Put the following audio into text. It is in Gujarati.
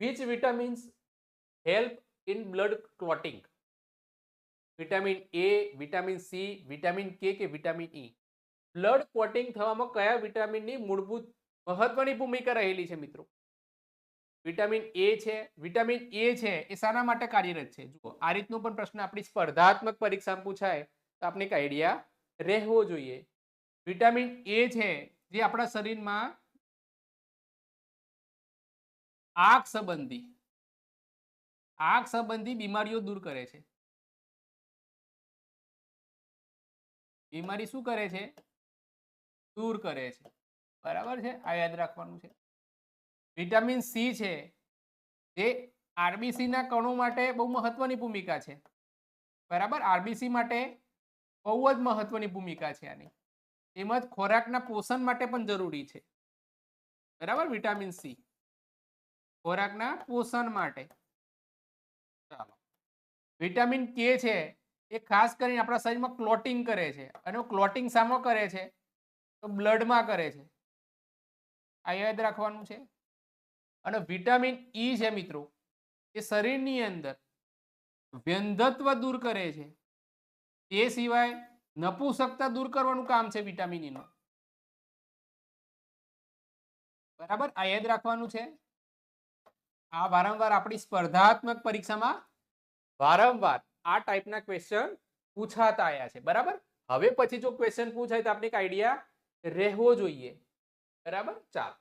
Which vitamins help in blood clotting? Vitamin A, vitamin C, vitamin કે વિટામિન ઈ? બ્લડ ક્લોટિંગ થવામાં કયા વિટામિનની મૂળભૂત મહત્વની ભૂમિકા રહેલી છે મિત્રો? વિટામિન એ છે. વિટામિન એ છે એ શાના માટે કાર્યરત છે? જુઓ, આ રીતનો પણ પ્રશ્ન આપણી સ્પર્ધાત્મક પરીક્ષામાં પૂછાય તો આપણે એક આઈડિયા રહેવો જોઈએ. વિટામિન એ છે જે આપણા શરીરમાં આંખ સંબંધી બીમારીઓ દૂર કરે છે. બીમારી શું કરે છે? દૂર કરે છે. બરાબર છે, આ યાદ રાખવાનું છે. વિટામિન સી છે જે આરબીસી ના કણો માટે બહુ મહત્વની ભૂમિકા છે. બરાબર, આરબીસી માટે બહુ જ મહત્વની ભૂમિકા છે આની. તેમજ ખોરાકના પોષણ માટે પણ જરૂરી છે. બરાબર, વિટામિન સી ખોરાકના પોષણ માટે. ચાલો, વિટામિન કે છે એ ખાસ કરીને આપણા શરીરમાં ક્લોટિંગ કરે છે. અને ક્લોટિંગ શામાં કરે છે? તો બ્લડમાં કરે છે. આ યાદ રાખવાનું છે. અને વિટામિન ઈ છે મિત્રો એ શરીરની અંદર વ્યંધત્વ દૂર કરે છે. તે સિવાય નપુંસકતા દૂર કરવાનું કામ છે વિટામિન ઈ નું. બરાબર, આ યાદ રાખવાનું છે. આ વારંવાર આપણી સ્પર્ધાત્મક પરીક્ષામાં વારંવાર આ ટાઈપના ક્વેશ્ચન પૂછાતા આયા છે. બરાબર, હવે પછી જો ક્વેશ્ચન પૂછાય તો આપણે એક આઈડિયા રહેવો જોઈએ. બરાબર, ચાલો.